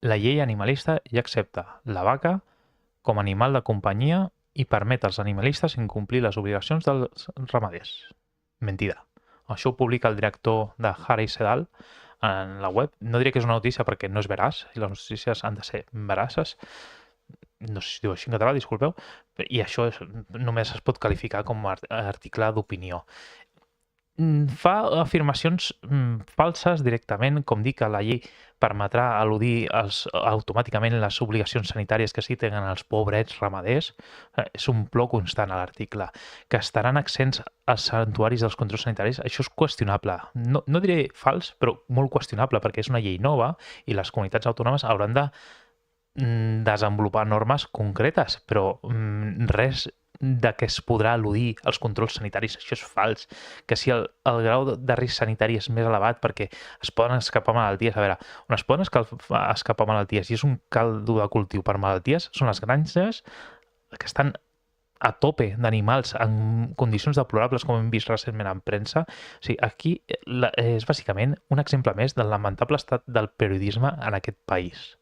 La llei animalista ja accepta la vaca com a animal de companyia i permet als animalistes incomplir les obligacions dels ramaders. Mentida. Això ho publica el director de Harry Sedal en la web. No diré que és una notícia perquè no és veraç, i les notícies han de ser veraces. No sé si es diu així en català, disculpeu. I això només es pot qualificar com a article d'opinió. Fa afirmacions falses directament, com dir que la llei permetrà eludir automàticament les obligacions sanitàries que sí tenen els pobrets ramaders. És un plor constant a l'article. Que estaran exempts els santuaris dels controls sanitaris, això és qüestionable. No diré fals, però molt qüestionable, perquè és una llei nova i les comunitats autònomes hauran de desenvolupar normes concretes, però res de que es podrà eludir els controls sanitaris. Això és fals. Que si el grau de risc sanitari és més elevat perquè es poden escapar malalties. A veure, on es poden escapar malalties i és un caldo de cultiu per malalties són les granges que estan a tope d'animals en condicions deplorables, com hem vist recentment en premsa. O sigui, aquí és bàsicament un exemple més del lamentable estat del periodisme en aquest país.